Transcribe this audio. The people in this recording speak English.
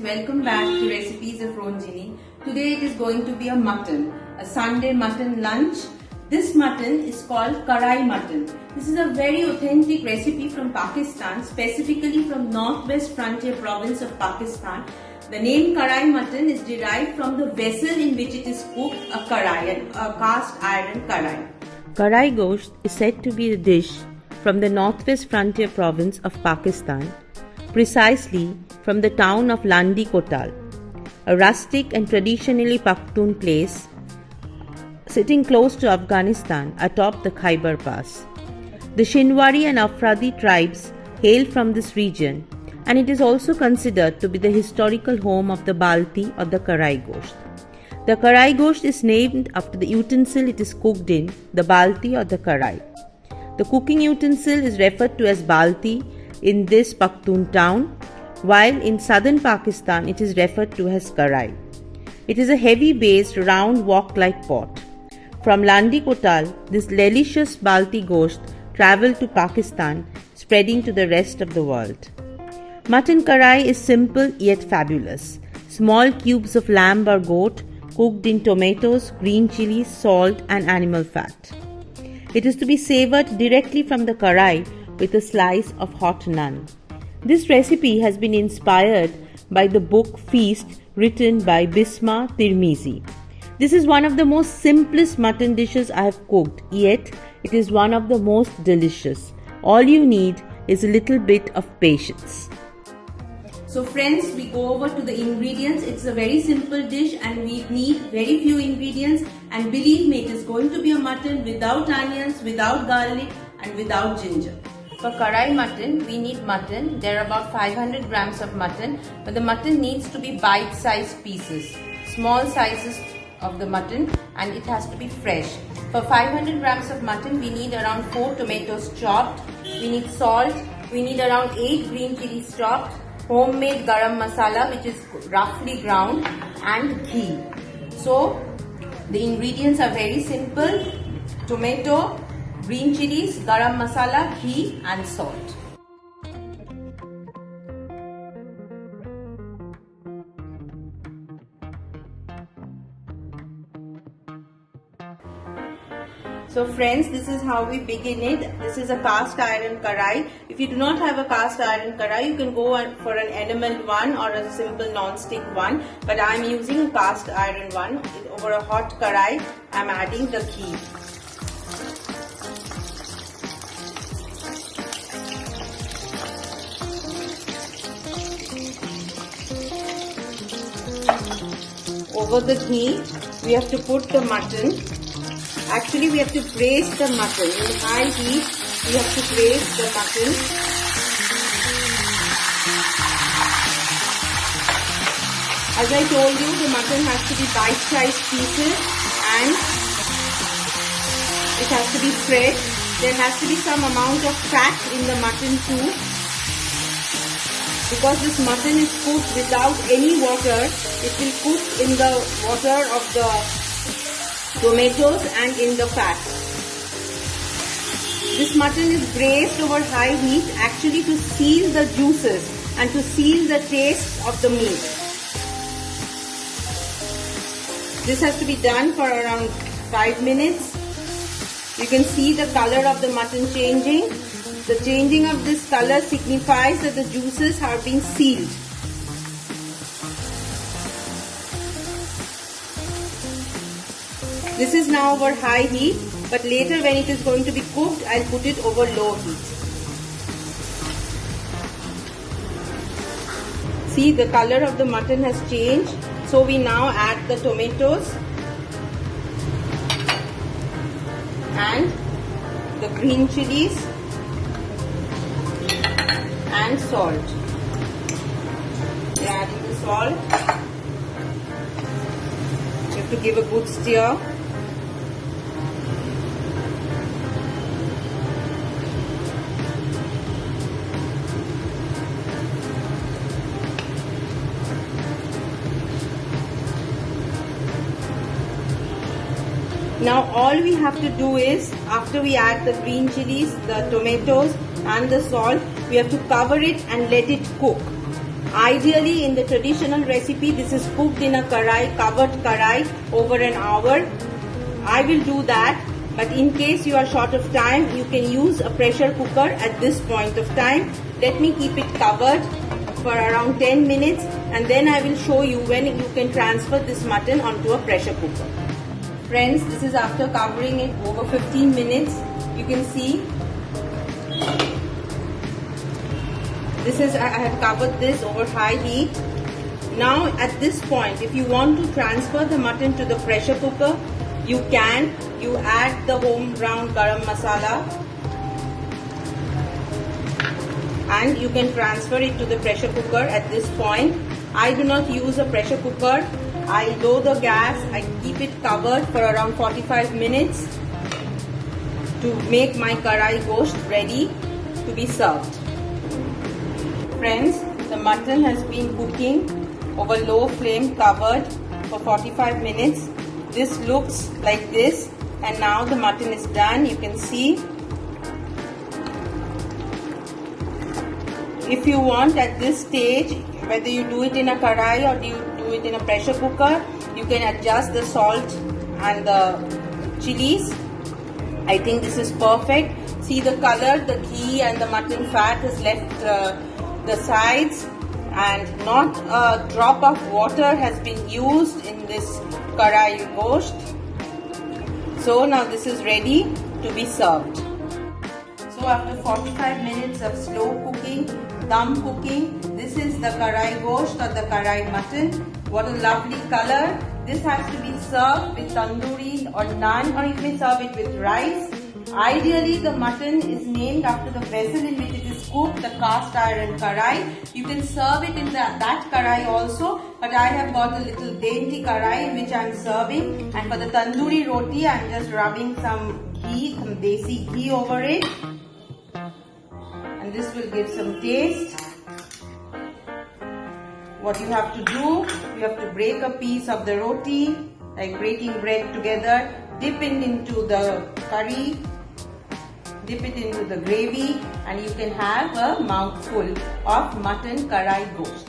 welcome back to Recipes of Ronjini. Today it is going to be a Sunday mutton lunch. This mutton is called Karai mutton. This is a very authentic recipe from Pakistan, specifically from Northwest Frontier province of Pakistan. The name Karai mutton is derived from the vessel in which it is cooked, a karai, a cast iron karai. Karai Gosht is said to be a dish from the Northwest Frontier province of Pakistan, precisely from the town of Landi Kotal, a rustic and traditionally Pakhtun place sitting close to Afghanistan atop the Khyber Pass. The Shinwari and Afradi tribes hail from this region, and it is also considered to be the historical home of the Balti or the Karai Gosht. The Karai Gosht is named after the utensil it is cooked in, the Balti or the Karai. The cooking utensil is referred to as Balti in this Pakhtun town, while in southern Pakistan it is referred to as Karai. It is a heavy-based, round wok-like pot. From Landi Kotal, this delicious Balti Gosht travelled to Pakistan, spreading to the rest of the world. Mutton Karai is simple yet fabulous. Small cubes of lamb or goat cooked in tomatoes, green chilies, salt and animal fat. It is to be savoured directly from the karai with a slice of hot naan. This recipe has been inspired by the book Feast written by Bisma Tirmizi. This is one of the most simplest mutton dishes I have cooked, yet it is one of the most delicious. All you need is a little bit of patience. So friends, we go over to the ingredients. It's a very simple dish and we need very few ingredients, and believe me, it is going to be a mutton without onions, without garlic and without ginger. For Karai mutton, we need mutton. There are about 500 grams of mutton, but the mutton needs to be bite-sized pieces, small sizes of the mutton, and it has to be fresh. For 500 grams of mutton, we need around 4 tomatoes chopped, we need salt, we need around 8 green chilies chopped, homemade garam masala which is roughly ground, and ghee. So the ingredients are very simple: tomato, green chilies, garam masala, ghee and salt. So friends, this is how we begin it. This is a cast iron karai. If you do not have a cast iron karai, you can go for an enamel one or a simple non-stick one. But I am using a cast iron one. Over a hot karai, I am adding the ghee. Over the ghee, we have to put the mutton. Actually, we have to braise the mutton. In high heat, we have to braise the mutton. As I told you, the mutton has to be bite-sized pieces and it has to be fresh. There has to be some amount of fat in the mutton too. Because this mutton is cooked without any water, it will cook in the water of the tomatoes and in the fat. This mutton is braised over high heat actually to seal the juices and to seal the taste of the meat. This has to be done for around 5 minutes. You can see the color of the mutton changing. The changing of this color signifies that the juices are being sealed. This is now over high heat, but later when it is going to be cooked, I'll put it over low heat. See, the color of the mutton has changed. So we now add the tomatoes and the green chilies and salt. We are adding the salt. You have to give a good stir. Now all we have to do is, after we add the green chilies, the tomatoes and the salt, we have to cover it and let it cook. Ideally, in the traditional recipe, this is cooked in a karai, covered karai, over an hour. I will do that, but in case you are short of time, you can use a pressure cooker at this point of time. Let me keep it covered for around 10 minutes, and then I will show you when you can transfer this mutton onto a pressure cooker. Friends, this is after covering it over 15 minutes. You can see I have covered this over high heat. Now at this point, if you want to transfer the mutton to the pressure cooker, you can. You add the home ground garam masala and you can transfer it to the pressure cooker at this point. I do not use a pressure cooker. I lower the gas, I keep it covered for around 45 minutes to make my karai gosht ready to be served. Friends, the mutton has been cooking over low flame covered for 45 minutes. This looks like this, and now the mutton is done. You can see. If you want at this stage, whether you do it in a karai or do you do it in a pressure cooker, you can adjust the salt and the chilies. I think this is perfect. See the color, the ghee and the mutton fat has left the sides, and not a drop of water has been used in this karai gosht. So now this is ready to be served. So after 45 minutes of slow cooking, dum cooking, this is the karai gosht or the karai mutton. What a lovely color. This has to be served with tandoori or naan, or you may serve it with rice. Ideally, the mutton is named after the vessel in which it is cooked, the cast iron karai. You can serve it in that karai also, but I have got a little dainty karai in which I am serving. And for the tandoori roti, I am just rubbing some ghee, some desi ghee over it. And this will give some taste. What you have to do, you have to break a piece of the roti, like breaking bread together, dip it into the curry, dip it into the gravy, and you can have a mouthful of mutton karai gosht.